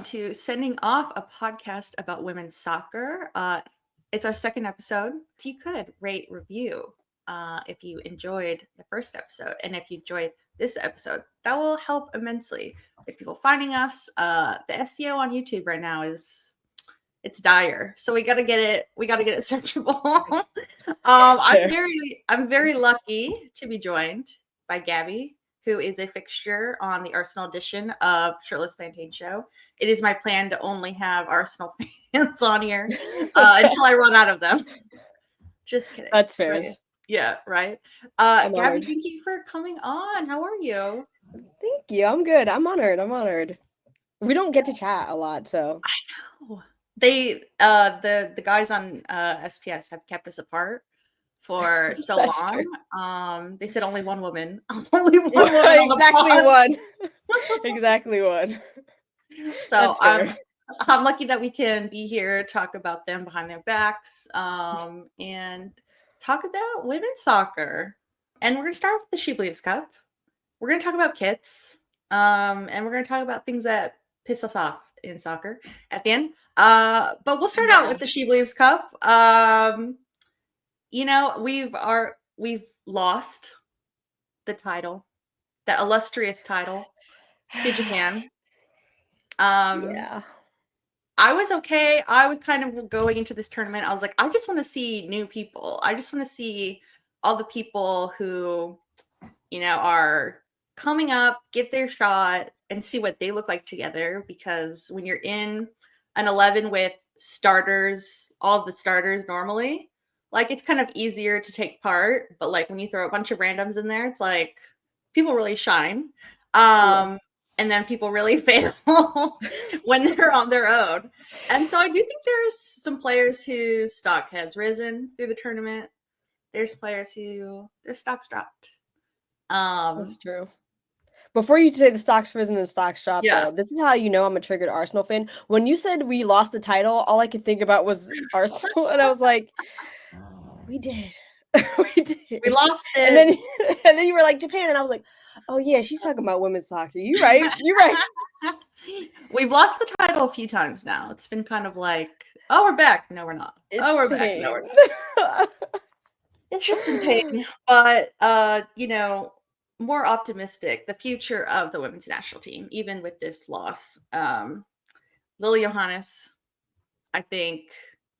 to Sending Off, a podcast about women's soccer. It's our second episode. If you could rate, review, if you enjoyed the first episode, and if you enjoyed this episode, that will help immensely with people finding us. The SEO on YouTube right now it's dire, so we gotta get it searchable. I'm very lucky to be joined by Gabby, who is a fixture on the Arsenal edition of Shirtless Plantain Show. It is my plan to only have Arsenal fans on here until I run out of them. Just kidding. That's fair. Right? Yeah, right. Gabby, honored. thank you for coming on. How are you? Thank you. I'm good. I'm honored. We don't get to chat a lot, so I know. They the guys on SPS have kept us apart for so long. True. They said only one woman. Only one woman. Exactly one. Exactly one. So I'm lucky that we can be here, talk about them behind their backs, and talk about women's soccer. And we're gonna start with the SheBelieves Cup. We're gonna talk about kits, and we're gonna talk about things that piss us off in soccer at the end. But we'll start out with the SheBelieves Cup. You know, we've lost the title, the illustrious title, to Japan. Yeah. I was okay. I was kind of going into this tournament. I was like, I just want to see new people. I just want to see all the people who, you know, are coming up, get their shot, and see what they look like together. Because when you're in an 11 with starters, all the starters normally, like, it's kind of easier to take part. But like when you throw a bunch of randoms in there, it's like people really shine. And then people really fail when they're on their own. And so I do think there's some players whose stock has risen through the tournament. There's players who their stock's dropped. That's true. Before you say the stock's risen and the stock's dropped, though, this is how you know I'm a triggered Arsenal fan. When you said we lost the title, all I could think about was Arsenal, and I was like, we did. We lost it. And then you were like, Japan, and I was like, oh yeah, she's talking about women's soccer. You're right. We've lost the title a few times now. It's been kind of like, oh, we're back. No, we're not. We're back. No, we're not. It's just been pain. But you know, more optimistic, the future of the women's national team, even with this loss. Lily Johannes, I think,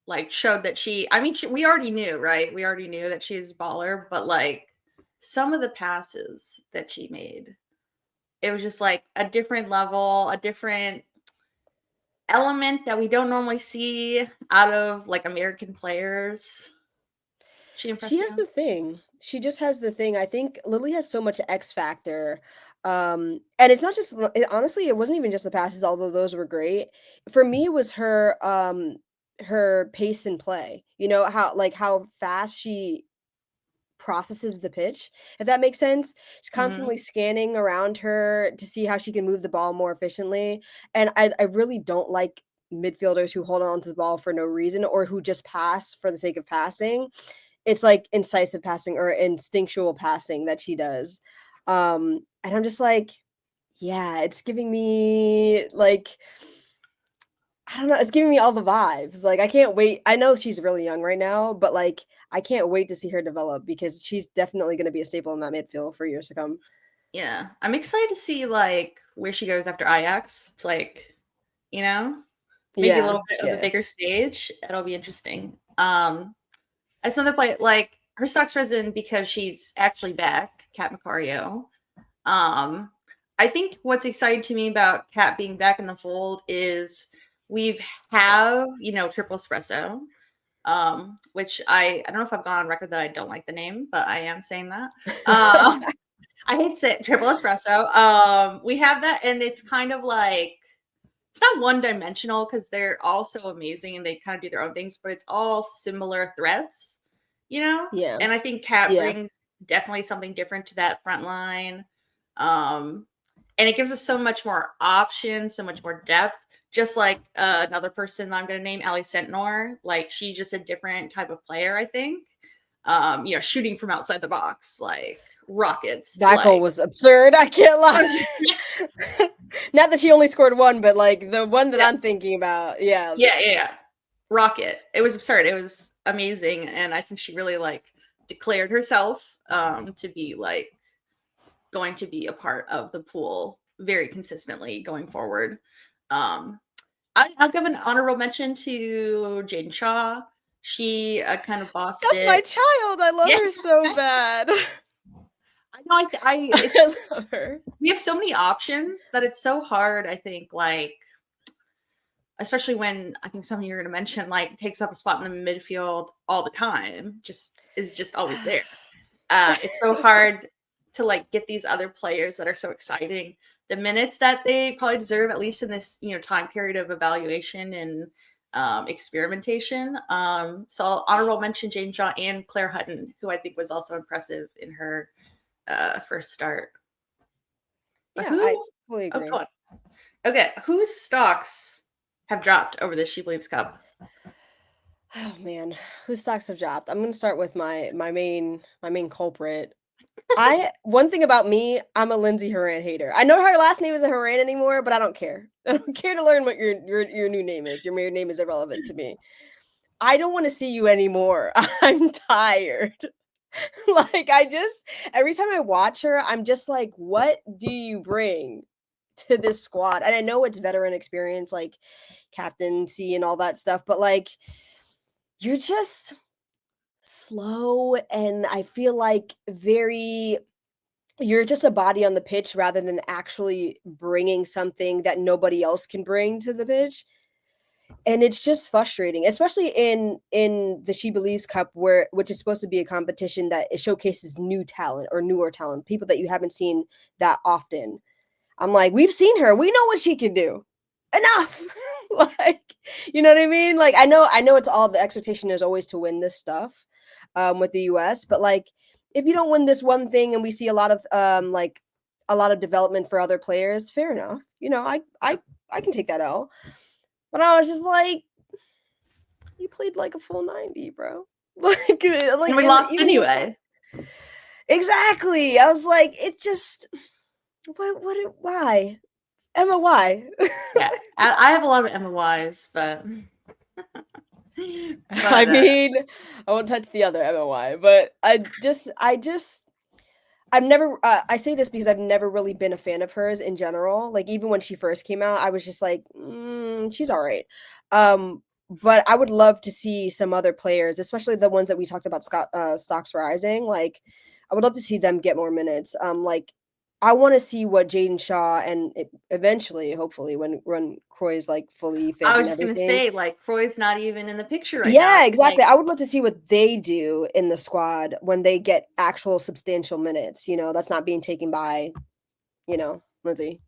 like, showed that we already knew, right? We already knew that she's a baller, but like some of the passes that she made, it was just like a different level, a different element that we don't normally see out of like American players. She has the thing. She just has the thing. I think Lily has so much X factor. And it's not just, honestly, it wasn't even just the passes, although those were great. For me, it was her pace and play. You know, how fast she processes the pitch, if that makes sense. She's constantly scanning around her to see how she can move the ball more efficiently. And I really don't like midfielders who hold on to the ball for no reason or who just pass for the sake of passing. It's like incisive passing or instinctual passing that she does. And I'm just like, yeah, it's giving me like, I don't know, it's giving me all the vibes. Like, I can't wait. I know she's really young right now, but like, I can't wait to see her develop because she's definitely going to be a staple in that midfield for years to come. Yeah. I'm excited to see like where she goes after Ajax. It's like, you know, maybe a little bit of a bigger stage. That'll be interesting. As another play, like, her stock's risen because she's actually back, Kat Macario. I think what's exciting to me about Kat being back in the fold is you know, Triple Espresso, which I don't know if I've gone on record that I don't like the name, but I am saying that. I hate to say it, Triple Espresso. We have that, and it's kind of like, it's not one-dimensional because they're all so amazing and they kind of do their own things, but it's all similar threads, you know? Yeah. And I think Kat brings definitely something different to that front line. And it gives us so much more options, so much more depth. Just like another person I'm going to name, Ali Sentnor. Like, she's just a different type of player, I think. You know, shooting from outside the box, like, rockets. That goal was absurd. I can't lie. Not that she only scored one, but like the one that I'm thinking about. Yeah. Rocket. It was absurd. It was amazing. And I think she really like declared herself to be like going to be a part of the pool very consistently going forward. I'll give an honorable mention to Jaden Shaw. She kind of bossed it. That's my child. I love her so bad. I know. I love her. We have so many options that it's so hard. I think, like, especially when I think something you're going to mention, like, takes up a spot in the midfield all the time, is just always there. It's so hard to like get these other players that are so exciting the minutes that they probably deserve, at least in this time period of evaluation and experimentation. So I'll honorable mention Jane Shaw and Claire Hutton, who I think was also impressive in her first start. But I fully agree. Okay, whose stocks have dropped over the SheBelieves Cup? Oh man, whose stocks have dropped? I'm gonna start with my main culprit. One thing about me, I'm a Lindsay Horan hater. I know her last name isn't Horan anymore, but I don't care. I don't care to learn what your new name is. Your married name is irrelevant to me. I don't want to see you anymore. I'm tired. Like every time I watch her, I'm just like, what do you bring to this squad? And I know it's veteran experience, like captaincy and all that stuff, but like you're just slow, and I feel like you're just a body on the pitch rather than actually bringing something that nobody else can bring to the pitch. And it's just frustrating, especially in the SheBelieves Cup, which is supposed to be a competition that it showcases new talent or newer talent, people that you haven't seen that often. I'm like, we've seen her. We know what she can do. Enough. Like, you know what I mean? Like, I know it's all the expectation is always to win this stuff with the US, but like, if you don't win this one thing and we see a lot of development for other players, fair enough. I can take that L. But I was just like, you played like a full 90, bro. Like and we lost anyway. Exactly. I was like, it just why? Emma, why? Yeah, I have a lot of Emma Y's, but I mean, I won't touch the other Emma Y, but I've never, I say this because I've never really been a fan of hers in general. Like, even when she first came out, I was just like, she's all right. But I would love to see some other players, especially the ones that we talked about, stocks rising. Like, I would love to see them get more minutes. Like, I want to see what Jaden Shaw and eventually, hopefully, when Croy's like fully fit. I was just gonna say, like, Croy's not even in the picture right now. Yeah, exactly. Like, I would love to see what they do in the squad when they get actual substantial minutes. That's not being taken by, Lindsay.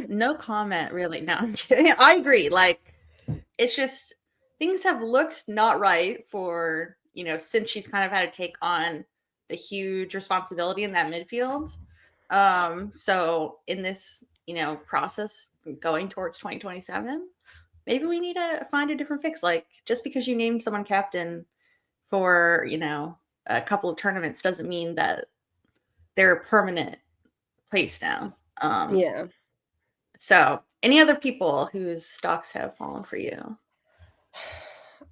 No comment, really. No, I'm kidding. I agree. Like, it's just things have looked not right for since she's kind of had to take on the huge responsibility in that midfield. So in this, process going towards 2027, maybe we need to find a different fix. Like, just because you named someone captain for, a couple of tournaments doesn't mean that they're a permanent place now. Yeah. So any other people whose stocks have fallen for you?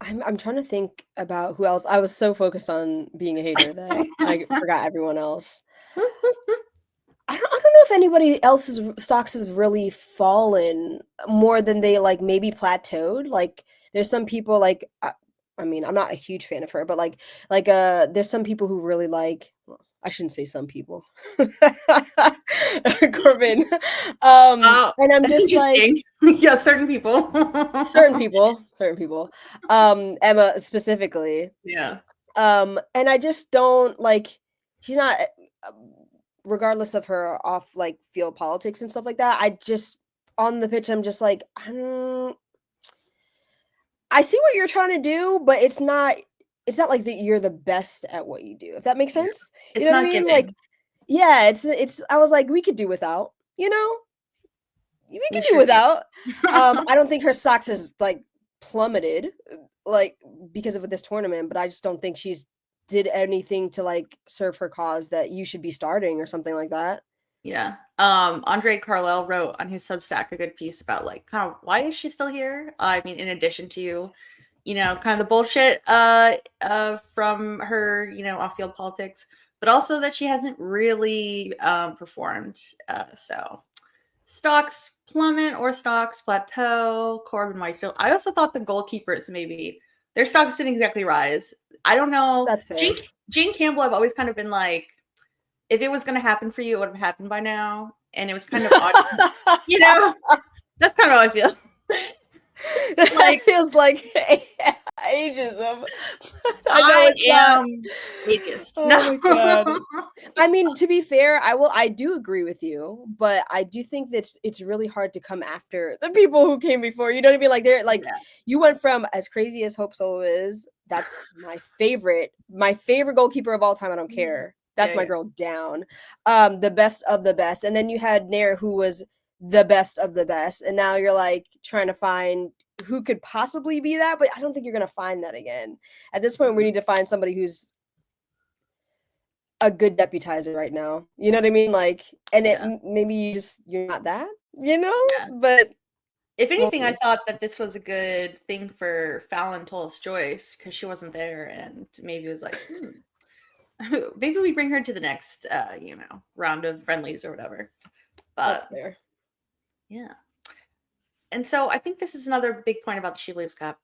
I'm trying to think about who else. I was so focused on being a hater that I forgot everyone else. I don't know if anybody else's stocks has really fallen more than they like maybe plateaued. Like, there's some people like I mean, I'm not a huge fan of her, but like there's some people who really like. Well, I shouldn't say some people. Corbin. And I'm just like, yeah, certain people. certain people. Emma specifically. Yeah. And I just don't like, she's not, regardless of her off like field politics and stuff like that. I just, on the pitch, I'm just like, I see what you're trying to do, but it's not like that you're the best at what you do, if that makes sense. It's not what I mean? Like, yeah, it's I was like, we could do without, we could do without. I don't think her stocks has like plummeted like because of this tournament, but I just don't think she's did anything to like serve her cause that you should be starting or something like that. Yeah. Andre Carlisle wrote on his Substack a good piece about like kind of why is she still here? I mean, in addition to, kind of the bullshit from her, off-field politics, but also that she hasn't really performed. So stocks plummet or stocks plateau. Corbin Weiss. I also thought the goalkeepers maybe their stocks didn't exactly rise. I don't know. That's fair. Jane Campbell, I've always kind of been like, if it was going to happen for you, it would have happened by now. And it was kind of odd. That's kind of how I feel. Like, feels like ageism. I am ageist. Oh my God. I mean, to be fair, I do agree with you, but I do think that it's really hard to come after the people who came before. You know what I mean? Like they're like you went from, as crazy as Hope Solo is, that's my favorite goalkeeper of all time. I don't care. That's my girl down. The best of the best. And then you had Nair, who was the best of the best. And now you're like trying to find who could possibly be that, but I don't think you're going to find that again. At this point, we need to find somebody who's a good deputizer right now. You know what I mean? Like, and maybe you're not that, but if anything, I thought that this was a good thing for Fallon Tullis-Joyce because she wasn't there, and maybe it was like, maybe we bring her to the next, round of friendlies or whatever. But, that's fair. Yeah. And so I think this is another big point about the SheBelieves Cup,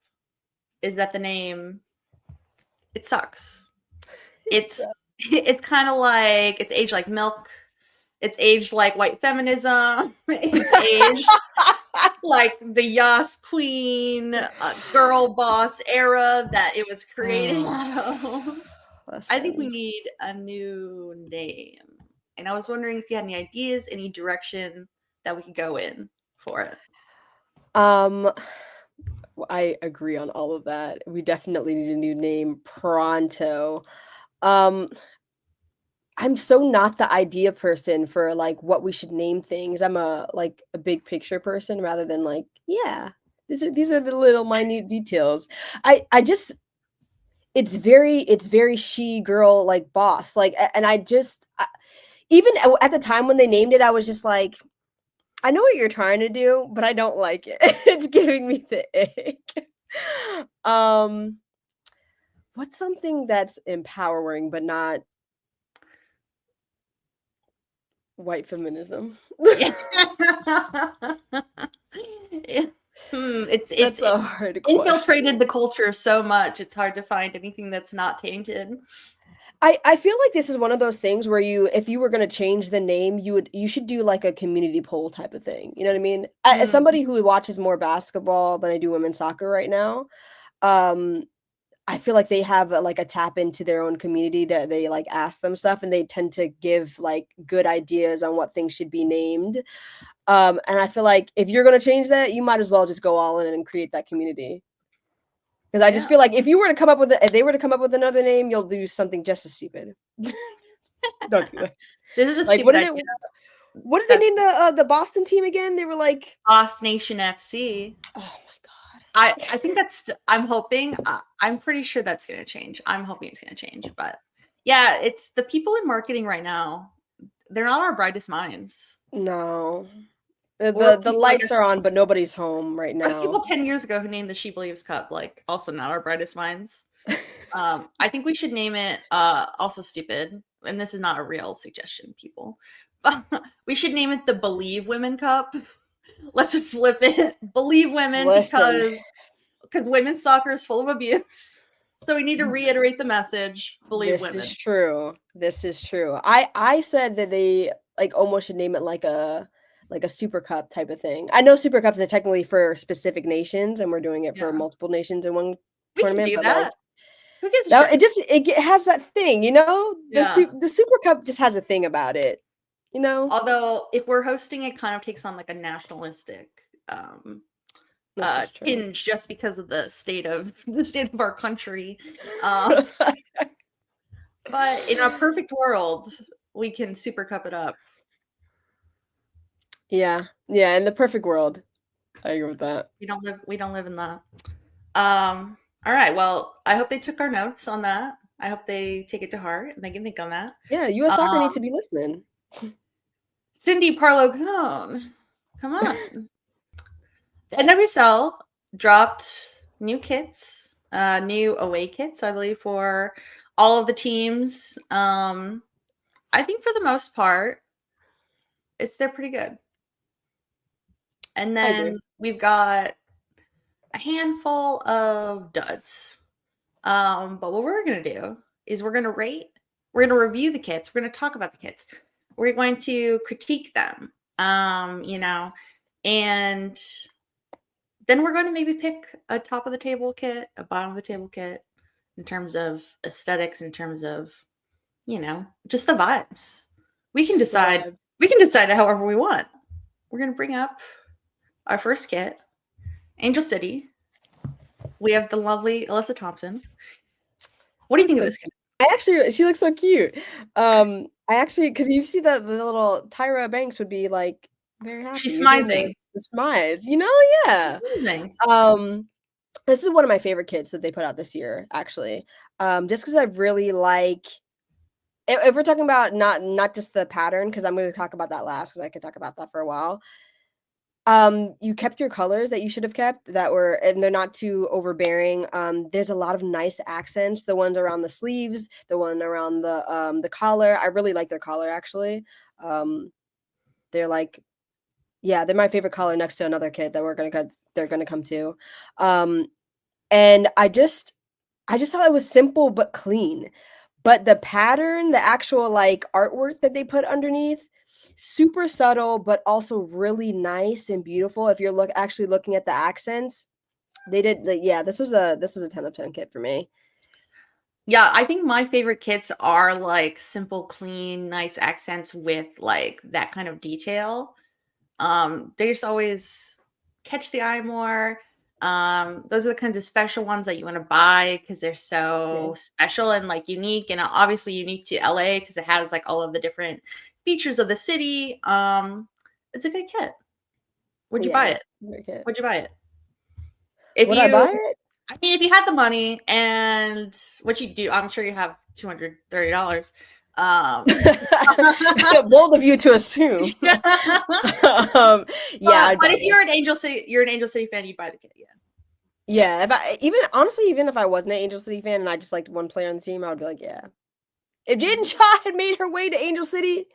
is that the name, it sucks. It's kind of like, it's aged like milk. It's aged like white feminism. It's aged like the Yas Queen, girl boss era that it was created out of. I think we need a new name. And I was wondering if you had any ideas, any direction that we could go in for it. I agree on all of that. We definitely need a new name pronto. I'm so not the idea person for like what we should name things. I'm a big picture person rather than like, these are the little minute details. I just it's very she girl like boss like, and even at the time when they named it, I was just like, I know what you're trying to do, but I don't like it. It's giving me the ick. What's something that's empowering but not white feminism? It's a hard question. Infiltrated the culture so much. It's hard to find anything that's not tainted. I feel like this is one of those things where if you were going to change the name, you should do like a community poll type of thing. You know what I mean? As somebody who watches more basketball than I do women's soccer right now, I feel like they have like a tap into their own community that they like ask them stuff, and they tend to give like good ideas on what things should be named. And I feel like if you're going to change that, you might as well just go all in and create that community. Because I just feel like if they were to come up with another name, you'll do something just as stupid. Don't do that. This is a stupid idea. What did they name the Boston team again? They were like Boss Nation FC. Oh my God. I think I'm hoping, I'm pretty sure that's going to change. I'm hoping it's going to change, but yeah, it's the people in marketing right now. They're not our brightest minds. No. The lights are on, but nobody's home right now. People 10 years ago who named the SheBelieves Cup, like, also not our brightest minds. I think we should name it also stupid, and this is not a real suggestion, people. We should name it the Believe Women Cup. Let's flip it. Believe women, because women's soccer is full of abuse. So we need to reiterate the message. Believe women. This is true. I said that they like almost should name it like a Super Cup type of thing. I know Super Cups are technically for specific nations, and we're doing it for multiple nations in one tournament. We can do that. Who gives a shit? It has that thing, The Super Cup just has a thing about it, Although if we're hosting, it kind of takes on like a nationalistic tinge just because of the state of our country. But in a perfect world, we can Super Cup it up. Yeah, in the perfect world. I agree with that. We don't live in that. All right, well, I hope they took our notes on that. I hope they take it to heart and they can think on that. Yeah, U.S. Soccer needs to be listening. Cindy Parlow Cone, come on. The NWSL dropped new kits, new away kits, I believe, for all of the teams. I think for the most part, they're pretty good. And then we've got a handful of duds. But what we're gonna do is we're gonna review the kits, we're gonna talk about the kits, we're going to critique them, and then we're going to maybe pick a top of the table kit, a bottom of the table kit, in terms of aesthetics, in terms of, just the vibes. We can decide however we want. We're going to bring up our first kit, Angel City. We have the lovely Alyssa Thompson. What do you think of this kit? She looks so cute. Because you see that the little Tyra Banks would be like very happy. She's smizing. The smize, yeah. Amazing. This is one of my favorite kits that they put out this year, actually. Just because I really like, if we're talking about not just the pattern, because I'm going to talk about that last, because I could talk about that for a while. You kept your colors that you should have kept and they're not too overbearing. There's a lot of nice accents. The ones around the sleeves, the one around the collar. I really like their collar, actually. They're like, yeah, they're my favorite collar next to another kit that they're gonna come to. And I just thought it was simple but clean. But the pattern, the actual like artwork that they put underneath, super subtle, but also really nice and beautiful. If you're actually looking at the accents, they did. This was a 10 of 10 kit for me. Yeah, I think my favorite kits are like simple, clean, nice accents with like that kind of detail. They just always catch the eye more. Those are the kinds of special ones that you want to buy because they're so special and like unique, and obviously unique to LA because it has like all of the different features of the city. It's a good kit. Would you buy it? Would you buy it? Would I buy it? I mean, if you had the money, and what you do, I'm sure you have $230. Bold of you to assume. But if you're an Angel City fan, you'd buy the kit. Yeah. Even if I wasn't an Angel City fan and I just liked one player on the team, I would be like, yeah. If Jaden Shaw had made her way to Angel City,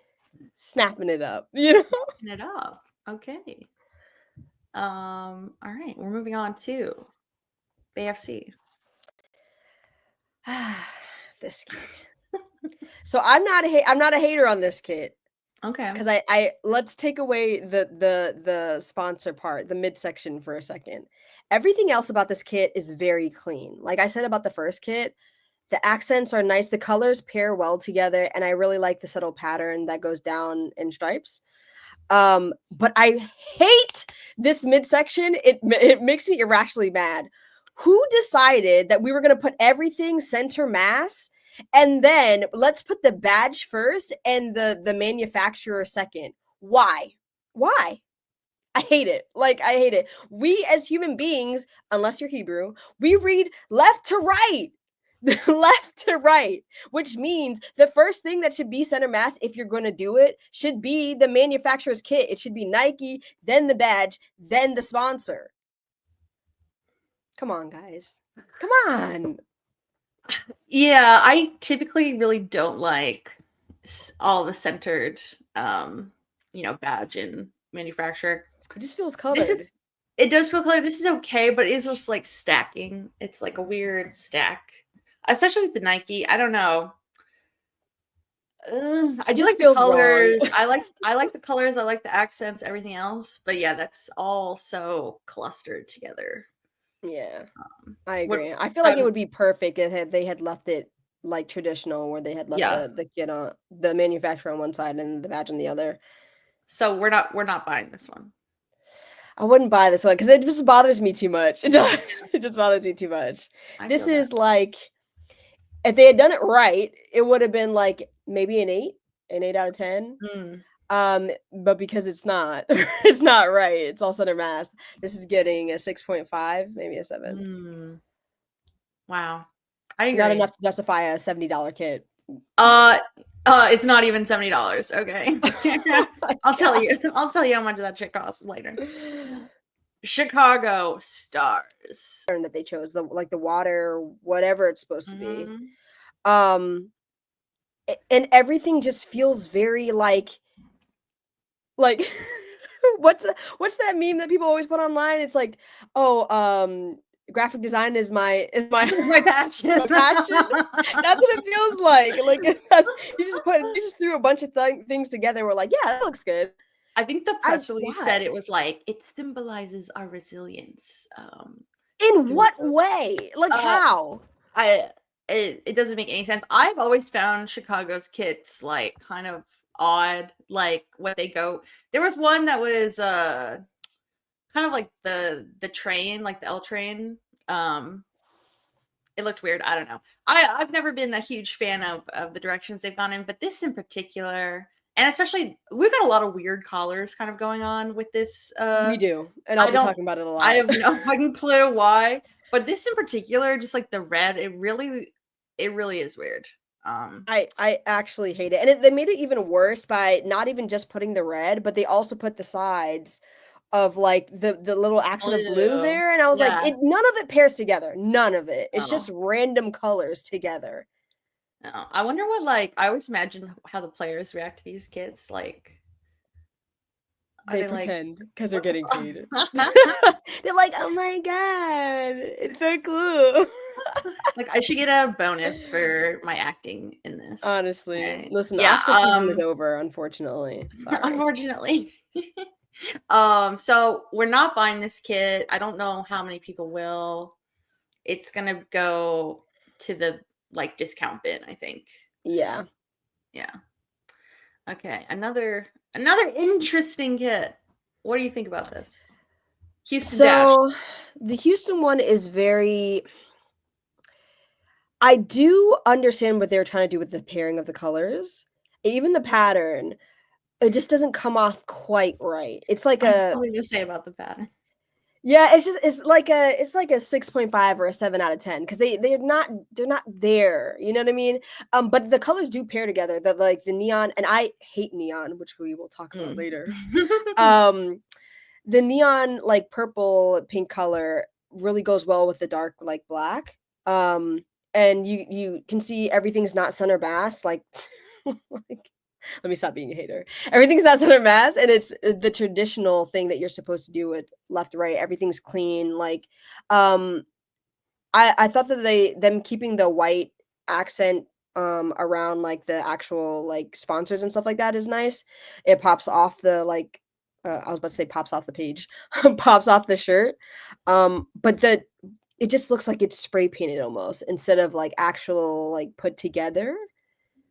snapping it up, Snapping it up. Okay. All right, we're moving on to AFC. This kit. So I'm not a hater on this kit. Okay. Because I let's take away the sponsor part, the midsection for a second. Everything else about this kit is very clean. Like I said about the first kit, the accents are nice, the colors pair well together, and I really like the subtle pattern that goes down in stripes. But I hate this midsection. It makes me irrationally mad. Who decided that we were going to put everything center mass and then let's put the badge first and the manufacturer second? Why? I hate it. I hate it. We as human beings, unless you're Hebrew, we read left to right. Left to right, which means the first thing that should be center mass, if you're going to do it, should be the manufacturer's kit. It should be Nike, then the badge, then the sponsor. Come on, guys. Come on. Yeah, I typically really don't like all the centered, badge and manufacturer. It just feels colored. It does feel colored. This is okay, but it's just like stacking. It's like a weird stack. Especially with the Nike, I don't know. I do like the colors. I like the colors. I like the accents. Everything else, but yeah, that's all so clustered together. Yeah, I agree. I feel like it would be perfect if they had left it like traditional, where they had left the kit on the manufacturer on one side and the badge on the other. So we're not buying this one. I wouldn't buy this one because it just bothers me too much. It just bothers me too much. This is like, if they had done it right, it would have been like maybe an 8 out of 10. But because it's not, it's not right. It's all center mass. This is getting a 6.5, maybe a 7. Wow. I agree. Not enough to justify a $70 kit. It's not even $70. Okay. I'll tell you how much that shit costs later. Chicago Stars. That they chose the water, whatever it's supposed to be. And everything just feels very like what's that meme that people always put online? It's like, oh, graphic design is my passion. My passion. That's what it feels like. Like you just threw a bunch of things together and we're like, yeah, that looks good. I think the press release said it was like, it symbolizes our resilience. In what way? Like how? It doesn't make any sense. I've always found Chicago's kits like kind of odd, like what they go. There was one that was kind of like the train, like the L train. It looked weird. I don't know. I've never been a huge fan of the directions they've gone in, but this in particular, and especially we've got a lot of weird collars kind of going on with this. We do, and I'll be talking about it a lot. I have no fucking clue why, but this in particular, just like the red, it really is weird. I actually hate it, and they made it even worse by not even just putting the red, but they also put the sides of like the little accent of blue there, and I was like, none of it pairs together. None of it. It's just random colors together. I wonder what, like, I always imagine how the players react to these kits. Like, they pretend because they're getting paid. They're like, oh my god, it's so cool. Like, I should get a bonus for my acting in this. Honestly, listen, Oscar season is over, unfortunately. Sorry. Unfortunately. So we're not buying this kit. I don't know how many people will. It's gonna go to the like discount bin, I think. Yeah. So, yeah. Okay. Another interesting kit. What do you think about this? Houston Dash. The Houston one is very. I do understand what they're trying to do with the pairing of the colors. Even the pattern, it just doesn't come off quite right. It's like I have something to say about the pattern. Yeah, it's like a 6.5 or a 7 out of 10 because they're not there. You know what I mean? But the colors do pair together. The neon, and I hate neon, which we will talk about later. The neon like purple pink color really goes well with the dark like black. And you can see everything's not center mass like like. Let me stop being a hater. Everything's not center mass, and it's the traditional thing that you're supposed to do with left to right. Everything's clean. Like, I thought that them keeping the white accent around like the actual like sponsors and stuff like that is nice. It pops off the like I was about to say pops off the page, pops off the shirt. But it just looks like it's spray painted almost instead of like actual like put together.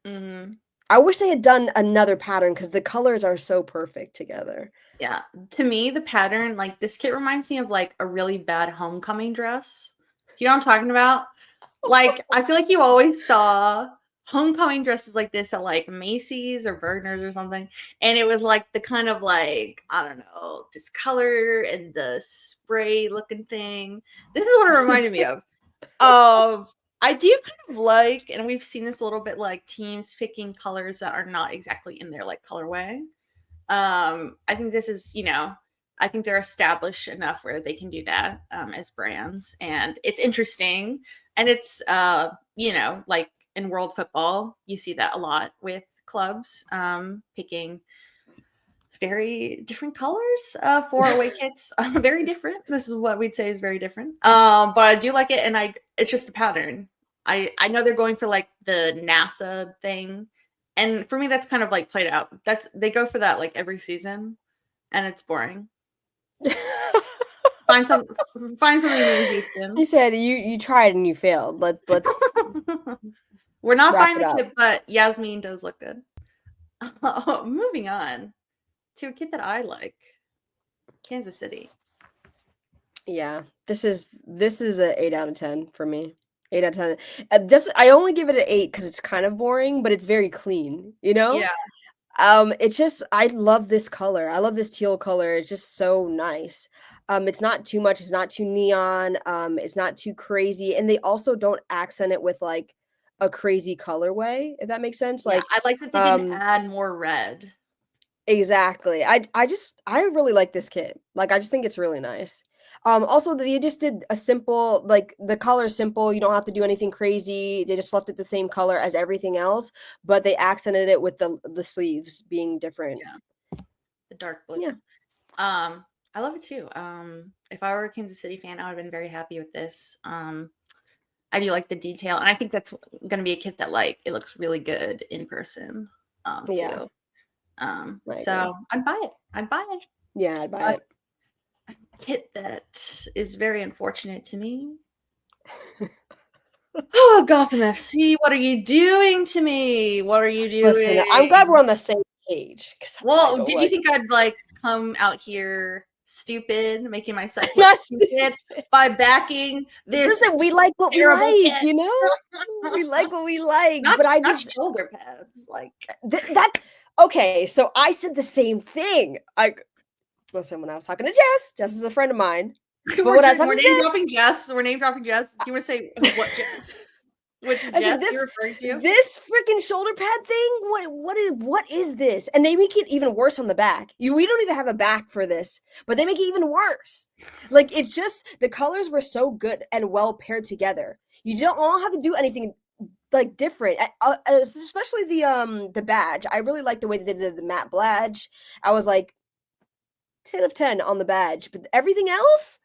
Mm-hmm. I wish they had done another pattern because the colors are so perfect together. Yeah. To me, the pattern, like this kit reminds me of like a really bad homecoming dress. Do you know what I'm talking about? Like, I feel like you always saw homecoming dresses like this at like Macy's or Bergner's or something. And it was like the kind of like, I don't know, this color and the spray looking thing. This is what it reminded me of. I do kind of like, and we've seen this a little bit, like teams picking colors that are not exactly in their like colorway. I think this is, I think they're established enough where they can do that as brands, and it's interesting. And it's, like in world football, you see that a lot with clubs picking very different colors for away kits. Very different. This is what we'd say is very different. But I do like it, and it's just the pattern. I know they're going for like the NASA thing, and for me that's kind of like played out. They go for that like every season, and it's boring. Find something new, Houston. You said you tried and you failed. Let's. We're not buying the kit, but Yasmin does look good. Moving on to a kit that I like, Kansas City. Yeah, this is an 8 out of 10 for me. 8 out of 10. I only give it an 8 because it's kind of boring, but it's very clean. You know? Yeah. It's just I love this color. I love this teal color. It's just so nice. It's not too much, it's not too neon, it's not too crazy, and they also don't accent it with like a crazy colorway, if that makes sense. Yeah, Like, I like that they didn't add more red. exactly. I really like this kit. Like, I just think it's really nice. Also they just did a simple, like, the color is simple, you don't have to do anything crazy. They just left it the same color as everything else, but they accented it with the sleeves being different. Yeah. The dark blue. Yeah. I love it too. If I were a Kansas City fan, I would have been very happy with this. I do like the detail, and I think that's going to be a kit that like it looks really good in person. Yeah. Too. So I'd buy it. I'd buy it. Yeah, I'd buy it. A kit that is very unfortunate to me. Oh, Gotham FC, what are you doing to me? What are you doing? Listen, I'm glad we're on the same page. Well, did you think I'd like come out here stupid, making myself look not stupid by backing this? Listen, we like what we like, kit? you know? We like what we like, not, but I not just shoulder pads, like that. Okay, so I said the same thing. Listen, when I was talking to Jess is a friend of mine. But we're when I was talking name to dropping Jess. We're name dropping Jess. Do you want to say what Jess? Which Jess you're referring to? This freaking shoulder pad thing. What is this? And they make it even worse on the back. We don't even have a back for this, but they make it even worse. Like, it's just the colors were so good and well paired together. You don't have to do anything like different, especially the badge. I really like the way they did the matte badge. I was like 10 of 10 on the badge, but everything else,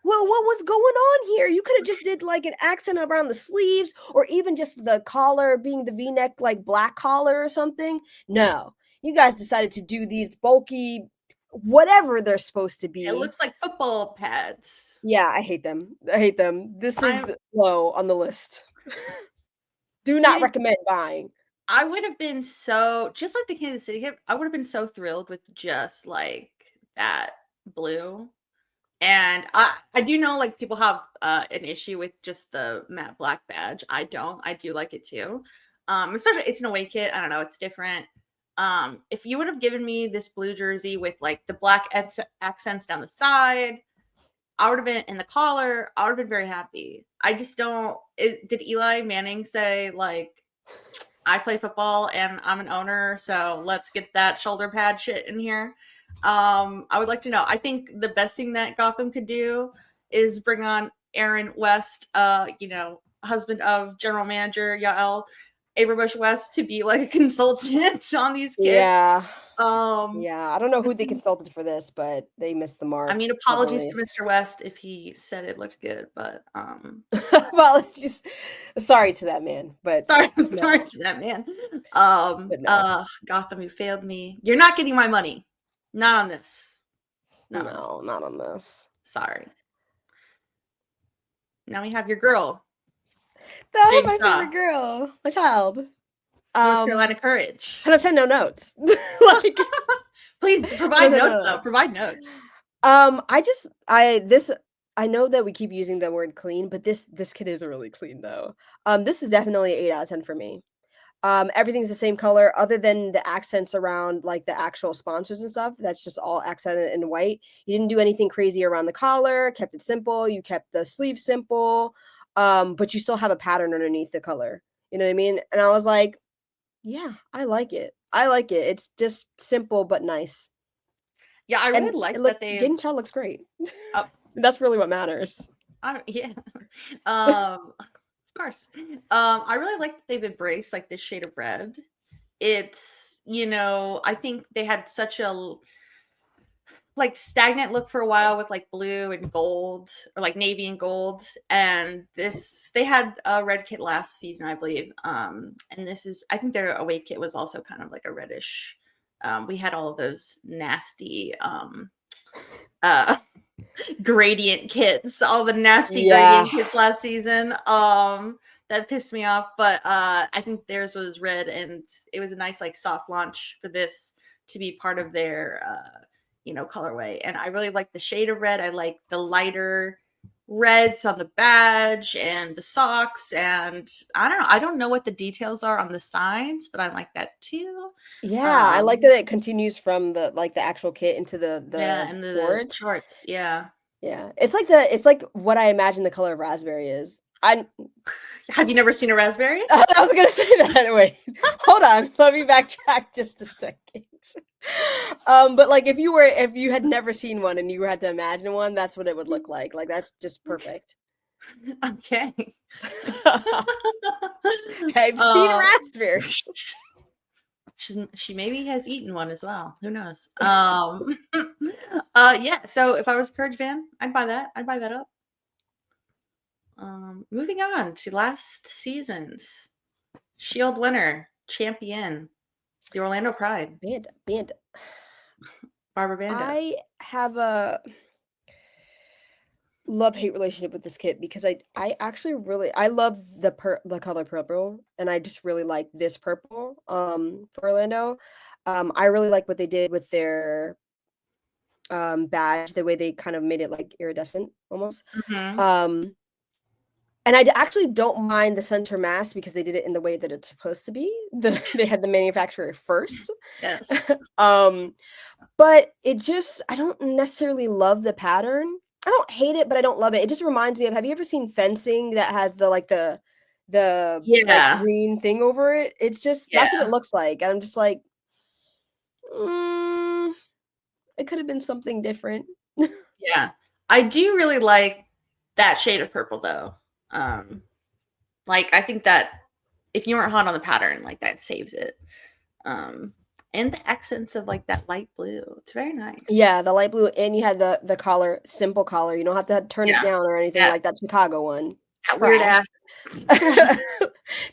well, what was going on here? You could have just did like an accent around the sleeves, or even just the collar being the V-neck, like black collar or something. No, you guys decided to do these bulky, whatever they're supposed to be. It looks like football pads. Yeah, I hate them. This is low on the list. Do not recommend buying. I would have been so, just like the Kansas City kit, I would have been so thrilled with just like that blue. And I do know like people have an issue with just the matte black badge. I don't. I do like it too. Especially it's an away kit. I don't know. It's different. If you would have given me this blue jersey with like the black accents down the side, I would have been in the collar. I would have been very happy. I just don't. Did Eli Manning say like, I play football and I'm an owner, so let's get that shoulder pad shit in here? I would like to know. I think the best thing that Gotham could do is bring on Aaron West, husband of general manager Yael Averbush West, to be like a consultant on these kids. Yeah. I don't know who they consulted for this, but they missed the mark. I mean, apologies to Mr. West if he said it looked good, but apologies. Sorry to that man, but sorry to that man. Gotham, you failed me. You're not getting my money. Not on this. No, not on this. Sorry. Now we have your girl. That's my favorite girl. My child. North Carolina Courage. 10 of 10, no notes. Like, please provide notes though. Provide notes. I know that we keep using the word clean, but this kid is really clean though. This is definitely 8 out of 10 for me. Everything's the same color other than the accents around like the actual sponsors and stuff. That's just all accented in white. You didn't do anything crazy around the collar, kept it simple. You kept the sleeve simple, but you still have a pattern underneath the color. You know what I mean? And I was like, yeah, I like it. It's just simple but nice. Yeah, I really like that they. Jaden Child looks great. That's really what matters. Yeah. Of course. I really like that they've embraced like this shade of red. It's, I think they had such a like stagnant look for a while with like blue and gold, or like navy and gold, and they had a red kit last season, I believe. And this is, I think their away kit was also kind of like a reddish. We had all of those nasty gradient kits, all the nasty gradient kits last season. That pissed me off, but I think theirs was red, and it was a nice like soft launch for this to be part of their colorway. And I really like the shade of red. I like the lighter reds on the badge and the socks, and I don't know what the details are on the signs, but I like that too. Yeah, I like that it continues from the actual kit into the and the shorts. shorts. Yeah. It's like what I imagine the color of raspberry is. Have you never seen a raspberry? I was gonna say that. Wait, hold on. Let me backtrack just a second. But like if you had never seen one and you had to imagine one, that's what it would look like. Like that's just perfect. Okay. I've seen raspberries. She maybe has eaten one as well. Who knows? Yeah. So if I was a Courage fan, I'd buy that. I'd buy that up. Moving on to last season's Shield winner, champion, the Orlando Pride. Banda. Barbara Banda. I have a love-hate relationship with this kit because I actually really love the color purple, and I just really like this purple for Orlando. I really like what they did with their badge, the way they kind of made it like iridescent almost. And I actually don't mind the center mass because they did it in the way that it's supposed to be. They had the manufacturer first. Yes. But it just, I don't necessarily love the pattern. I don't hate it, but I don't love it. It just reminds me of, have you ever seen fencing that has the like green thing over it? It's just, that's what it looks like. And I'm just like, it could have been something different. Yeah. I do really like that shade of purple though. Like I think that if you weren't hot on the pattern, like that saves it. And the accents of like that light blue, it's very nice. Yeah, the light blue, and you had the collar, simple collar. You don't have to turn it down or anything like that Chicago one. Weird ass.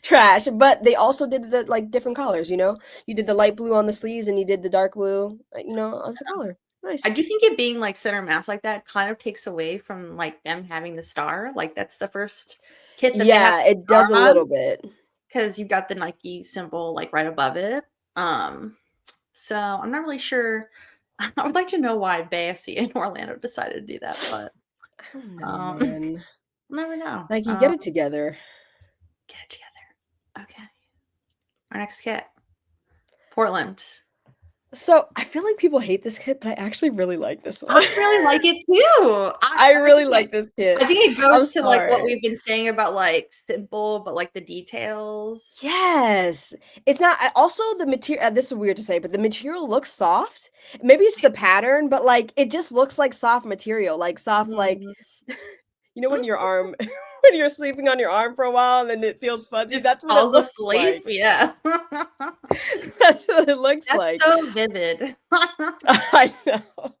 Trash. But they also did the like different colors. You know, you did the light blue on the sleeves, and you did the dark blue. You know, as the color. Nice. I do think it being like center mass like that kind of takes away from like them having the star. Like that's the first kit that they have it does a little bit because you've got the Nike symbol like right above it. So I'm not really sure. I would like to know why Bay FC in Orlando decided to do that, but I don't know, man. Never know. Nike, get it together. Get it together. Okay. Our next kit, Portland. So I feel like people hate this kit, but I actually really like this one. I really like it too. I really like this kit. I think it goes to like what we've been saying about like simple, but like the details. Yes. It's not also the material. This is weird to say, but the material looks soft. Maybe it's the pattern, but like it just looks like soft material, like soft, like you know when your arm when you're sleeping on your arm for a while and then it feels fuzzy. That's what it looks like. Yeah. That's what it looks like. That's so vivid. I know.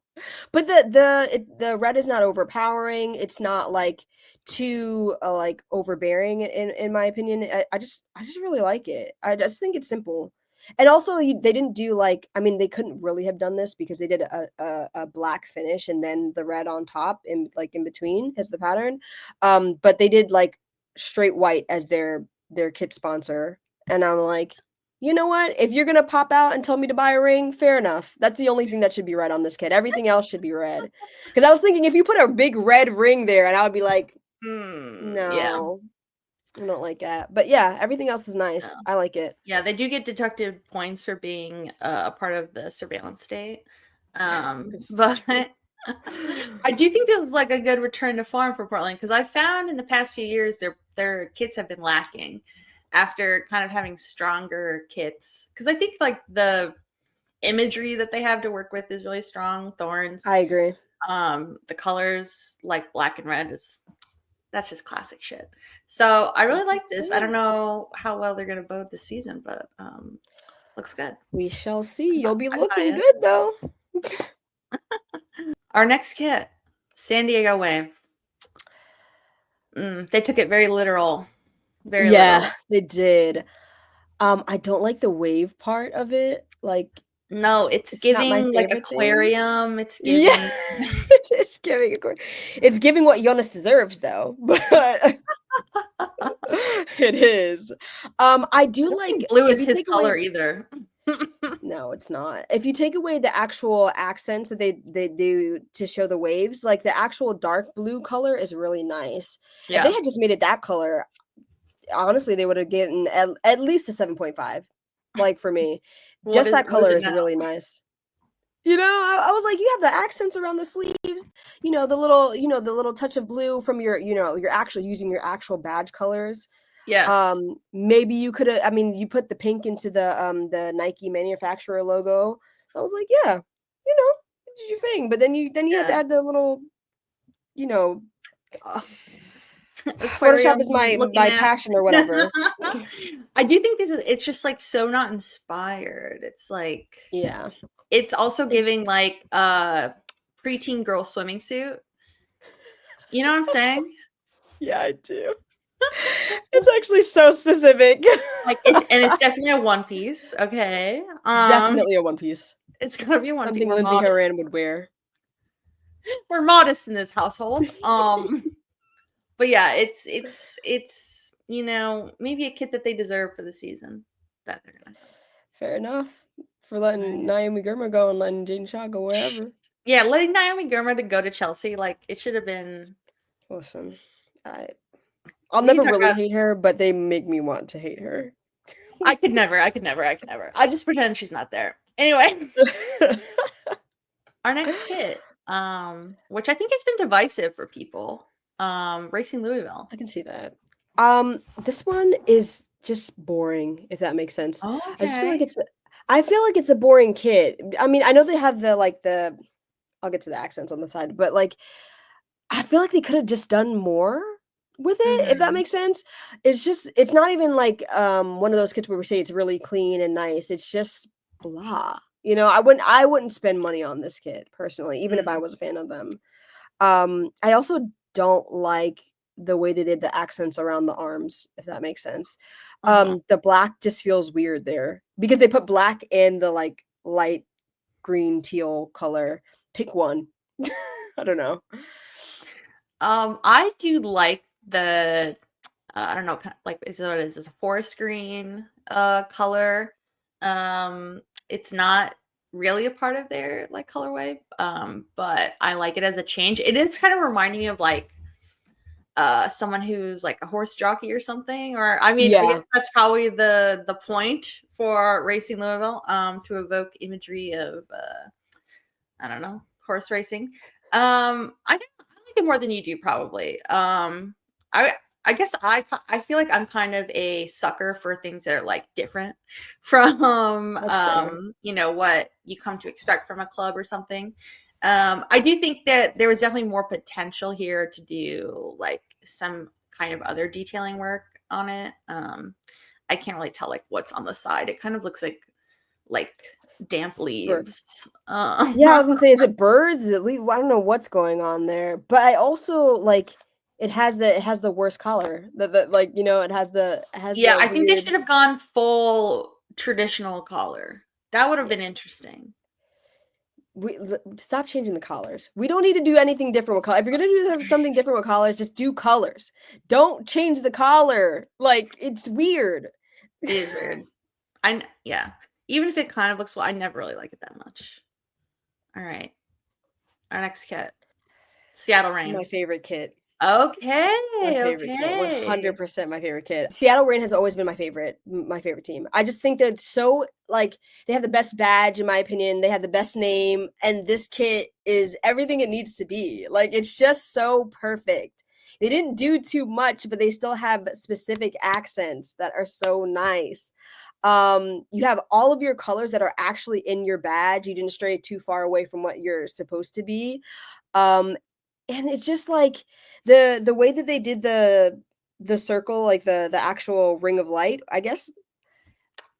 But the red is not overpowering. It's not like too like overbearing in my opinion. I just really like it. I just think it's simple. And also they didn't do like, I mean, they couldn't really have done this because they did a black finish and then the red on top in between as the pattern. But they did like straight white as their kit sponsor. And I'm like, you know what? If you're going to pop out and tell me to buy a ring, fair enough. That's the only thing that should be red on this kit. Everything else should be red. Because I was thinking if you put a big red ring there and I would be like, no. Yeah. I don't like that. But yeah, everything else is nice. Yeah. I like it. Yeah, they do get deducted points for being a part of the surveillance state. But I do think this is like a good return to form for Portland because I've found in the past few years their kits have been lacking after kind of having stronger kits. Because I think like the imagery that they have to work with is really strong. Thorns. I agree. The colors like black and red that's just classic shit. So I really like this. I don't know how well they're gonna bode this season, but looks good. We shall see. You'll be looking good though. Our next kit, San Diego Wave. They took it very literal. Very literal. They did. I don't like the wave part of it. Like no, it's giving like aquarium. Thing. It's giving. Yeah. It's giving aquarium. It's giving what Jonas deserves, though. But it is. I do like blue is his color either. No, it's not. If you take away the actual accents that they do to show the waves, like the actual dark blue color is really nice. If they Yeah. had just made it that color, honestly, they would have gotten at least a 7.5. Like for me, What just is that what is color it is now? really nice. I was like, you have the accents around the sleeves, the little touch of blue from your actual using your actual badge colors. Yes. Maybe you could have, I mean, you put the pink into the Nike manufacturer logo. I was like, yeah, you did your thing. But then you had to Yeah. add the little, you know, Photoshop Aquarium is my looking my ass. passion or whatever. I do think it's just like so not inspired. It's like Yeah. it's also giving like a preteen girl swimming suit. You know what I'm saying? Yeah, I do. It's actually so specific. Like it's definitely a one piece, okay? Definitely a one piece. It's gonna be a one piece. Something We're Lindsay modest. Horan would wear. We're modest in this household. But yeah, it's maybe a kit that they deserve for the season that they're gonna have. Fair enough. For letting Right. Naomi Gurma go and letting Jaden Shaw go wherever. Yeah, letting Naomi Gurma to go to Chelsea, like it should have been. Listen, I'll We can never talk really about. hate her, but they make me want to hate her. I could never. I could never. I could never. I just pretend she's not there. Anyway, our next kit, which I think has been divisive for people, Racing Louisville. I can see that. This one is just boring, if that makes sense. I just feel like Okay. it's a boring kit. I mean, I know they have the I'll get to the accents on the side, but like I feel like they could have just done more with it, if that Mhm. makes sense. It's not even like one of those kits where we say it's really clean and nice. It's just blah. I wouldn't spend money on this kit personally, even if I Mm. was a fan of them. I also don't like the way they did the accents around the arms, if that makes sense. Uh-huh. The black just feels weird there because they put black and the like light green teal color. Pick one. I don't know. I do like the I don't know, like is it what it is? It's a forest green color. It's not really a part of their like colorway, but I like it as a change. It is kind of reminding me of like someone who's like a horse jockey or something, or I mean I Yeah. guess that's probably the point for Racing Louisville, to evoke imagery of I don't know, horse racing. I like it more than you do probably. I I guess I feel like I'm kind of a sucker for things that are like different from That's fair. what you come to expect from a club or something. I do think that there was definitely more potential here to do like some kind of other detailing work on it. I can't really tell like what's on the side. It kind of looks like damp Bir leaves. Yeah, I was gonna say, is it birds? Is it leaf? I don't know what's going on there, but I also like it has the worst color. It has the Yeah, I think they weird. should have gone full traditional collar. That would have Yeah, been interesting. stop changing the collars. We don't need to do anything different with color. If you're gonna do something different with collars, just do colors. Don't change the collar. Like it's weird. It is weird. Yeah. Even if it kind of looks well, I never really like it that much. All right. Our next kit. Seattle My Rain. favorite kit. Okay. My favorite kid, Okay. 100% my favorite kid. Seattle Reign has always been my favorite team. I just think they're so like they have the best badge in my opinion. They have the best name, and this kit is everything it needs to be. Like it's just so perfect. They didn't do too much, but they still have specific accents that are so nice. You have all of your colors that are actually in your badge. You didn't stray too far away from what you're supposed to be. Um, and it's just like the way that they did the circle, like the actual ring of light, I guess.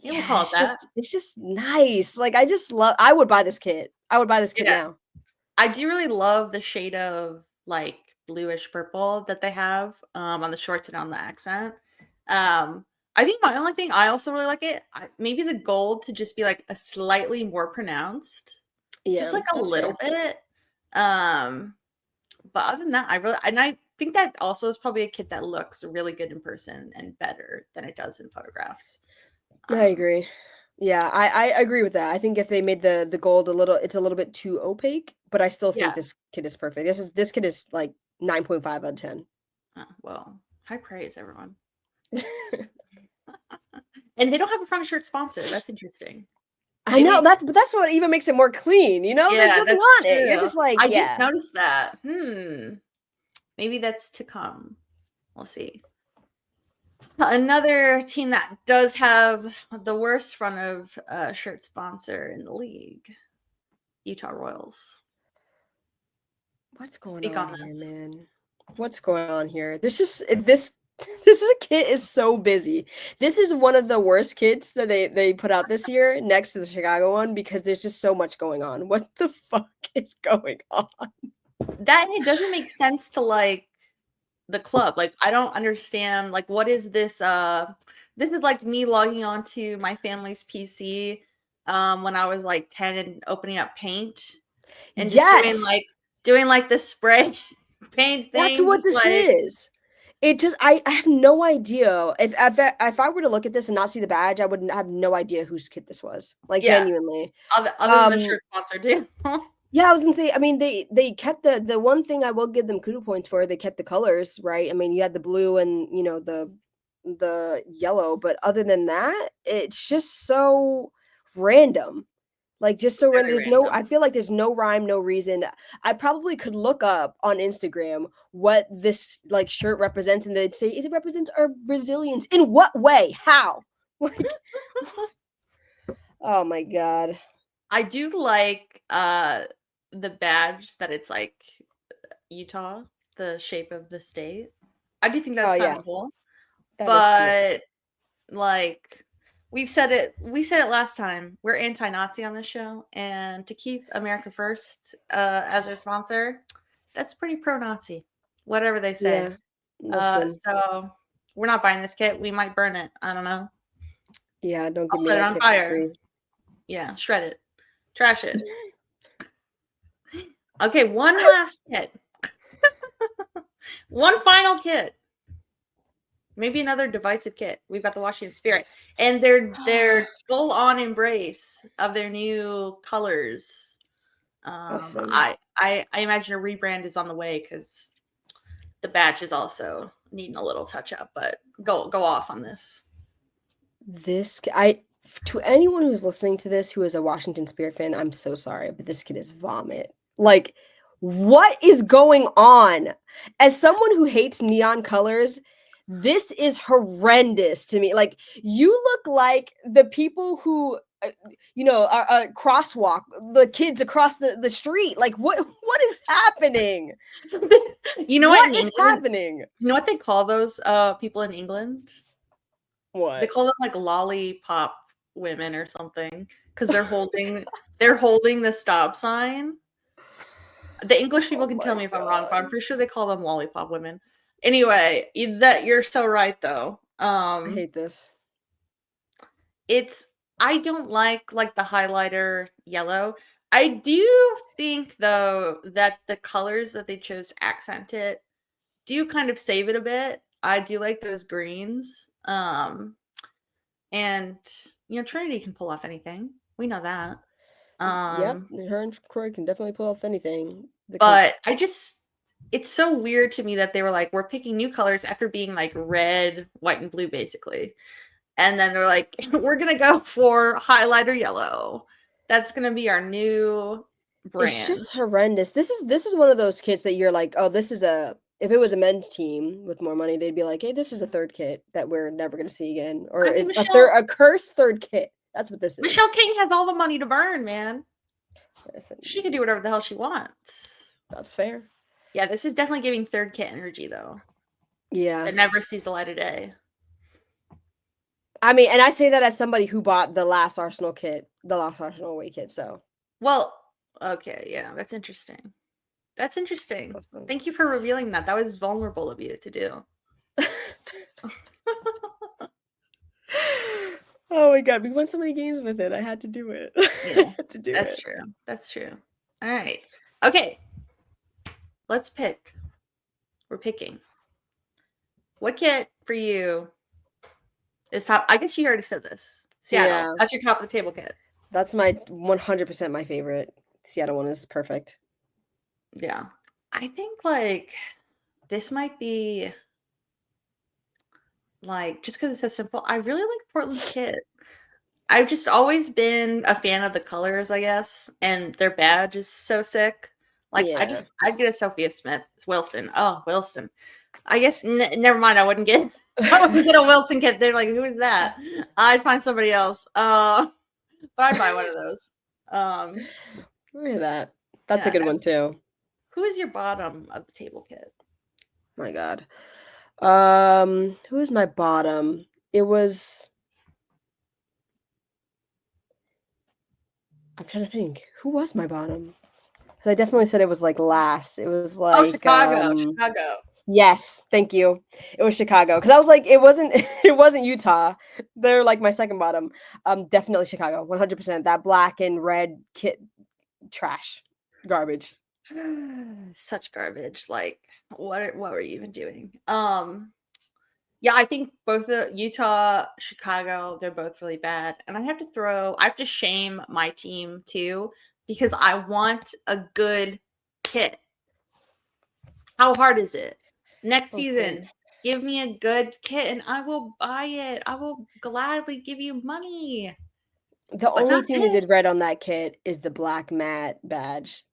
Yeah, we'll Yeah, call it that. it's just nice. Like I would buy this kit. I would buy this kit Yeah. now. I do really love the shade of like bluish purple that they have on the shorts and on the accent. I think my only thing I also really like it, maybe the gold to just be like a slightly more pronounced, just Yeah, like a that's little fair. bit. Um, but other than that, I think that also is probably a kit that looks really good in person and better than it does in photographs. I agree. Yeah, I agree with that. I think if they made the gold it's a little bit too opaque, but I still think this kit is perfect. This kit is like 9.5 out of 10. Well, high praise, everyone. And they don't have a front shirt sponsor. That's interesting. I know, that's what even makes it more clean, you know? There's nothing on it. You're just like, I just noticed that. Maybe that's to come. We'll see. Another team that does have the worst front of shirt sponsor in the league, Utah Royals. What's going on here, man? What's going on here? This kit is so busy. This is one of the worst kits that they put out this year next to the Chicago one because there's just so much going on. What the fuck is going on? That it doesn't make sense to like the club. Like I don't understand like what is this this is like me logging onto my family's PC when I was like 10 and opening up Paint and just doing like the spray paint thing. That's what this is. It just I have no idea. If I were to look at this and not see the badge, I would have no idea whose kit this was. Like genuinely. Other than the shirt sponsor too. Yeah, I was gonna say, I mean, they kept the one thing I will give them kudo points for, they kept the colors, right? I mean, you had the blue and, you know, the yellow, but other than that, it's just so random. Like, just so random. I feel like there's no rhyme, no reason. I probably could look up on Instagram what this, like, shirt represents, and they'd say, it represents our resilience. In what way? How? Like, oh my God. I do like, the badge that it's like Utah, the shape of the state. I do think that's kind of cool. But like we said it last time. We're anti-Nazi on this show, and to keep America First as our sponsor, that's pretty pro-Nazi. Whatever they say. So we're not buying this kit. We might burn it. I don't know. Yeah, don't give me that on fire. Yeah, shred it. Trash it. Okay, one last kit. One final kit. Maybe another divisive kit. We've got the Washington Spirit. And their full-on embrace of their new colors. Awesome. I imagine a rebrand is on the way because the badge is also needing a little touch-up, but go off on this. To anyone who's listening to this who is a Washington Spirit fan, I'm so sorry, but this kid is vomit. Like, what is going on? As someone who hates neon colors, this is horrendous to me. Like, you look like the people who, you know, are crosswalk, the kids across the street. Like, what is happening? You know what is happening? You know what they call those people in England? What? They call them like lollipop women or something because they're holding the stop sign. The English people can tell me if I'm wrong, but I'm pretty sure they call them lollipop women. Anyway, that you're so right though. I hate this. I don't like the highlighter yellow. I do think though that the colors that they chose to accent it do kind of save it a bit. I do like those greens. And you know, Trinity can pull off anything. We know that. Yep, her and Croy can definitely pull off anything. But it's so weird to me that they were like, we're picking new colors after being like red, white, and blue, basically. And then they're like, we're gonna go for highlighter yellow. That's gonna be our new brand. It's just horrendous. This is one of those kits that you're like, oh, this is if it was a men's team with more money, they'd be like, hey, this is a third kit that we're never going to see again. Or a cursed third kit. That's what this is. Michelle King has all the money to burn, man. She can do whatever the hell she wants. That's fair. Yeah, this is definitely giving third kit energy, though. Yeah. It never sees the light of day. I mean, and I say that as somebody who bought the last Arsenal away kit, so. Well, okay, yeah, that's interesting. That's interesting. Thank you for revealing that. That was vulnerable of you to do. Oh my God, we won so many games with it. I had to do it. Yeah, that's true. That's true. All right. Okay. Let's pick. We're picking. What kit for you is top? I guess you already said this. Seattle. Yeah. That's your top of the table kit. That's my 100% my favorite. Seattle one is perfect. Yeah. I think like this might be like just because it's so simple. I really like Portland's kit. I've just always been a fan of the colors, I guess, and their badge is so sick. Like I'd get a Sophia Smith Wilson. Oh, Wilson. I guess never mind. I wouldn't get a Wilson kit. They're like, who is that? I'd find somebody else. But I'd buy one of those. Look at that. That's a good one too. Who is your bottom of the table kit? My God. Who is my bottom? It was. I'm trying to think. Who was my bottom? Because I definitely said it was like last. It was like Chicago. Yes, thank you. It was Chicago. Because I was like, it wasn't Utah. They're like my second bottom. Definitely Chicago. 100%. That black and red kit, trash, garbage. Such garbage. Like, what were you even doing? Yeah, I think both the Utah, Chicago, they're both really bad. And I have to shame my team too, because I want a good kit. How hard is it? Next season, give me a good kit and I will buy it. I will gladly give you money. The only thing they did red on that kit is the black matte badge.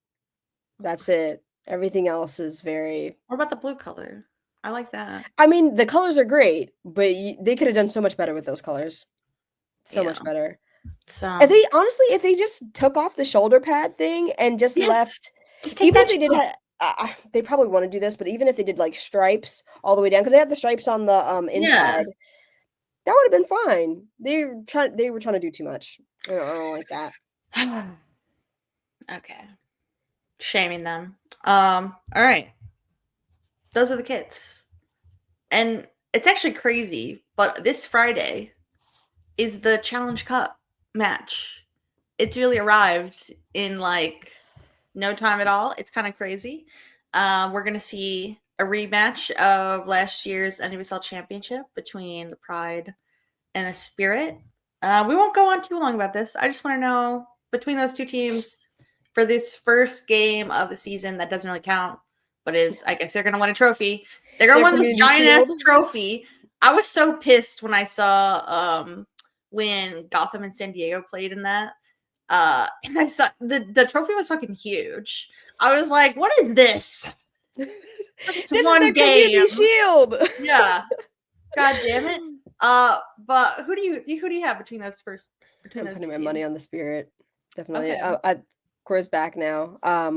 That's it. Everything else is very... What about the blue color? I like that. I mean, the colors are great, but they could have done so much better with those colors. So much better. And they honestly, if they just took off the shoulder pad thing and just left... Even if they did... they probably want to do this, but even if they did like stripes all the way down, because they had the stripes on the inside, that would have been fine. They were trying to do too much. I don't like that. Okay. Shaming them. All right. Those are the kits. And it's actually crazy, but this Friday is the Challenge Cup match. It's really arrived in like no time at all. It's kind of crazy. We're going to see a rematch of last year's NWSL championship between the Pride and the Spirit. We won't go on too long about this. I just want to know, between those two teams for this first game of the season that doesn't really count, but is, I guess they're going to win a trophy. They're going to win this giant-ass trophy. I was so pissed when I saw when Gotham and San Diego played in that. And I saw the trophy was fucking huge. I was like, what is this? This is their community shield. Yeah. God damn it. But who do you have between those first? I'm putting my money on the Spirit. Definitely. Okay. Cora's back now. I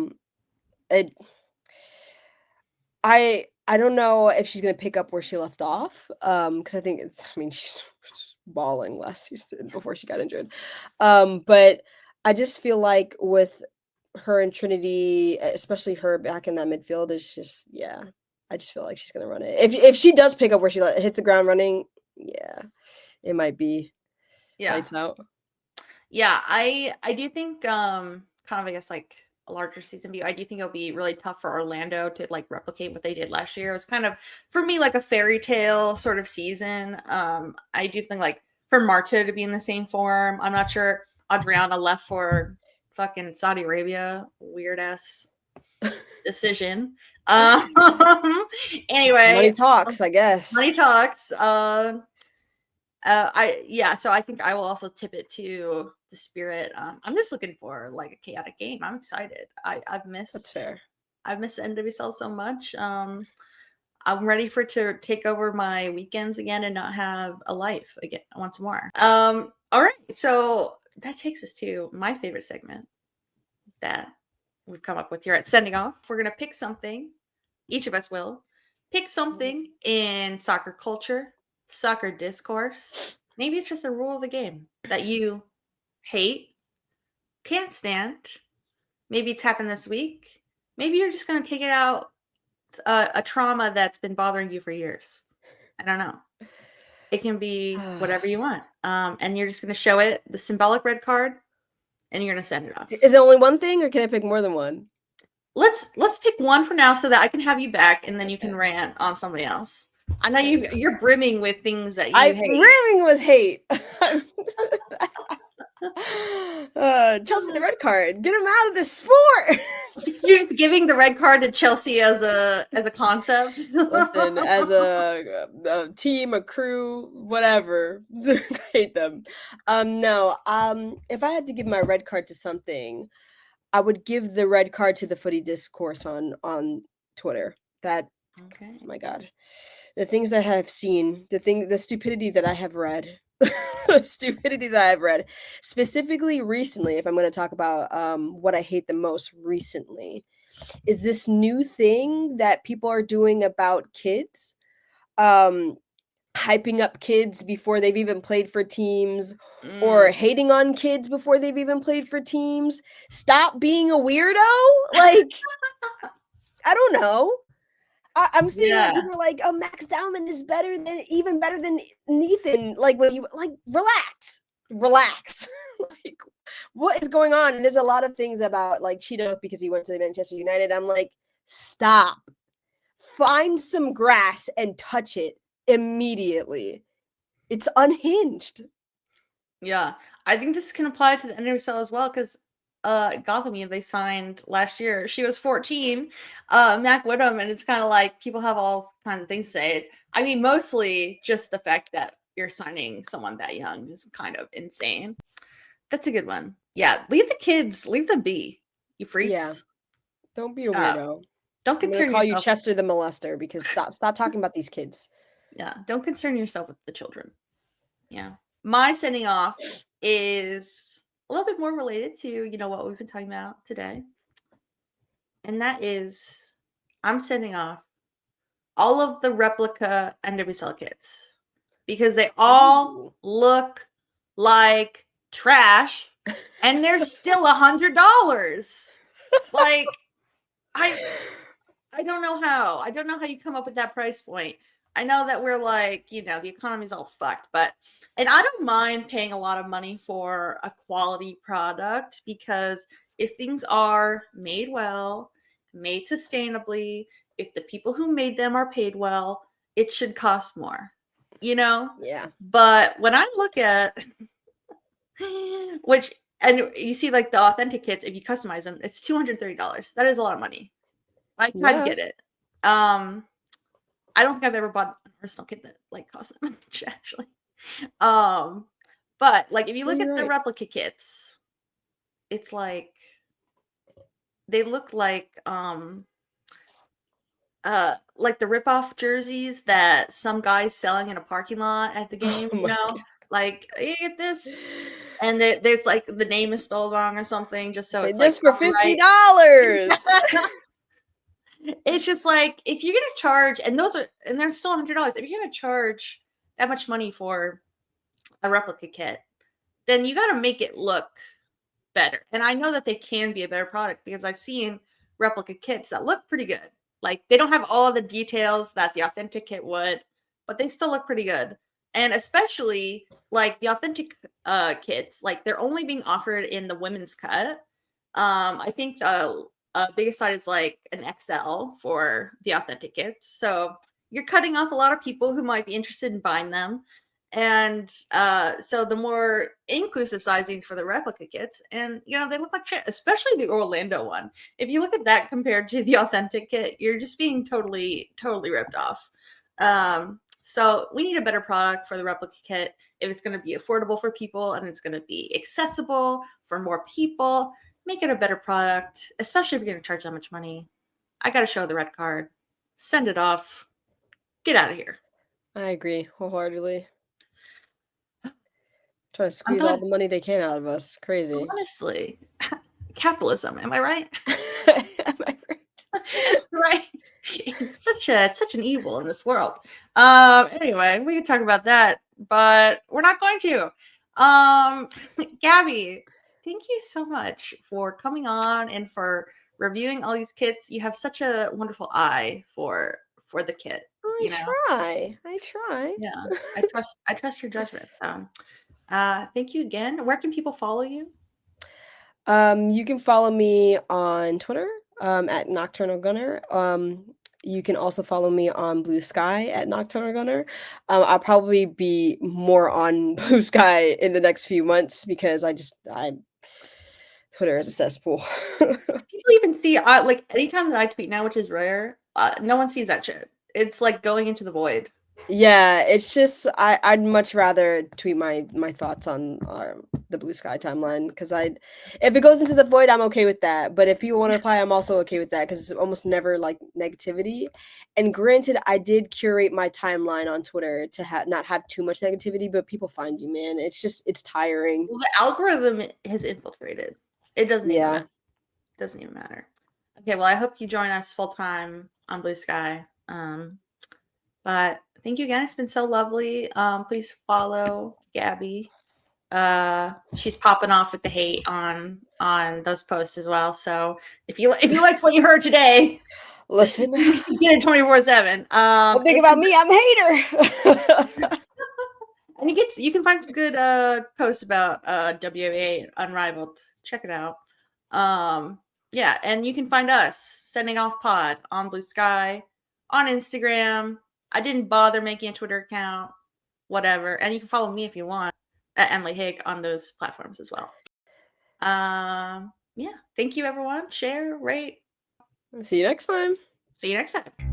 don't know if she's gonna pick up where she left off. Because I think she's balling last season before she got injured. But I just feel like with her and Trinity, especially her back in that midfield, is just I just feel like she's gonna run it. If she does pick up where she hits the ground running, it might be lights out. Yeah, I do think kind of, I guess, like a larger season view, I do think it'll be really tough for Orlando to like replicate what they did last year. It was kind of, for me, like a fairy tale sort of season. I do think like for Marta to be in the same form, I'm not sure. Adriana left for fucking Saudi Arabia, weird ass decision. Anyway, money talks, I guess. Money talks. So I think I will also tip it to the Spirit. I'm just looking for like a chaotic game. I'm excited. I've missed. That's fair. I've missed NWSL so much. I'm ready for it to take over my weekends again and not have a life again once more. All right, so that takes us to my favorite segment that we've come up with here at Sending Off. We're gonna pick something. Each of us will pick something in soccer culture, soccer discourse. Maybe it's just a rule of the game that you hate, can't stand. Maybe it's happened this week. Maybe you're just going to take it out, a trauma that's been bothering you for years. I don't know. It can be whatever you want. And you're just going to show it the symbolic red card and you're going to send it off. Is it only one thing or can I pick more than one? Let's pick one for now so that I can have you back and then you can rant on somebody else. I know you're brimming with things that you I'm hate. brimming with hate. Chelsea, the red card. Get him out of this sport. You're just giving the red card to Chelsea as a concept. Listen, as a team, a crew, whatever, I hate them. No. If I had to give my red card to something, I would give the red card to the footy discourse on Twitter. That, okay. Oh my God, the things I have seen, the stupidity that I have read, the stupidity that I've read, specifically recently. If I'm going to talk about what I hate the most recently, is this new thing that people are doing about kids, hyping up kids before they've even played for teams, or hating on kids before they've even played for teams. Stop being a weirdo. Like, I don't know. I'm seeing like people are like, oh, Max Dowman is even better than Nathan. Like, when you like, relax. Like, what is going on? And there's a lot of things about like Cheeto because he went to Manchester United. I'm like, stop. Find some grass and touch it immediately. It's unhinged. Yeah, I think this can apply to the NWSL as well because Gotham, they signed last year. She was 14, Mac Whittam, and it's kind of like people have all kinds of things to say. I mean, mostly just the fact that you're signing someone that young is kind of insane. That's a good one. Yeah, leave the kids, leave them be, you freaks. Yeah, don't be a weirdo. Don't concern I'm gonna call yourself. you Chester the molester because stop talking about these kids. Yeah, don't concern yourself with the children. Yeah, my sending off is a little bit more related to what we've been talking about today, and that is I'm sending off all of the replica NWSL kits because they all look like trash, and they're still $100. Like, I don't know how. I don't know how you come up with that price point. I know that we're like, the economy's all fucked, and I don't mind paying a lot of money for a quality product because if things are made well, made sustainably, if the people who made them are paid well, it should cost more, Yeah. But when I look at, and you see like the authentic kits, if you customize them, it's $230. That is a lot of money. I kind of get it. I don't think I've ever bought an Arsenal kit that like cost that much actually. But like if you look at the replica kits, it's like they look like the rip-off jerseys that some guy's selling in a parking lot at the game, God. Like, you get this, and there's like the name is spelled wrong or something, just so it's this like for $50. It's just like if you're gonna charge, and they're still $100. If you're gonna charge that much money for a replica kit, then you got to make it look better. And I know that they can be a better product because I've seen replica kits that look pretty good. Like they don't have all the details that the authentic kit would, but they still look pretty good. And especially like the authentic kits, like they're only being offered in the women's cut. I think biggest side is like an XL for the authentic kits. So you're cutting off a lot of people who might be interested in buying them. And so the more inclusive sizings for the replica kits, and they look like shit, especially the Orlando one. If you look at that compared to the authentic kit, you're just being totally ripped off. So we need a better product for the replica kit if it's going to be affordable for people and it's going to be accessible for more people. Make it a better product, especially if you're going to charge that much money. I got to show the red card. Send it off. Get out of here. I agree wholeheartedly. Trying to squeeze all the money they can out of us. Crazy. Honestly. Capitalism. Am I right? Am I right? Right. It's such an evil in this world. Anyway, we could talk about that, but we're not going to. Gabby, thank you so much for coming on and for reviewing all these kits. You have such a wonderful eye for the kit. I try. Yeah, I trust your judgment. Thank you again. Where can people follow you? You can follow me on Twitter at Nocturnal Gunner. You can also follow me on Blue Sky at Nocturnal Gunner. I'll probably be more on Blue Sky in the next few months because Twitter is a cesspool. People even see like anytime that I tweet now, which is rare, no one sees that shit. It's like going into the void. Yeah, it's just I'd much rather tweet my thoughts on the Blue Sky timeline because if it goes into the void, I'm okay with that. But if people want to reply, I'm also okay with that because it's almost never like negativity. And granted, I did curate my timeline on Twitter to not have too much negativity, but people find you, man. It's tiring. Well, the algorithm has infiltrated. It doesn't even matter. Doesn't even matter. Okay, well, I hope you join us full time on Blue Sky. But thank you again. It's been so lovely. Please follow Gabby. She's popping off with the hate on those posts as well. So if you liked what you heard today, listen, you can get it 24/7. Don't think about me. I'm a hater. And you can find some good posts about WA Unrivaled. Check it out. Yeah, and you can find us Sending Off Pod on Blue Sky, on Instagram. I didn't bother making a Twitter account, whatever. And you can follow me if you want at Emily Higg on those platforms as well. Yeah, thank you everyone. Share, rate. See you next time. See you next time.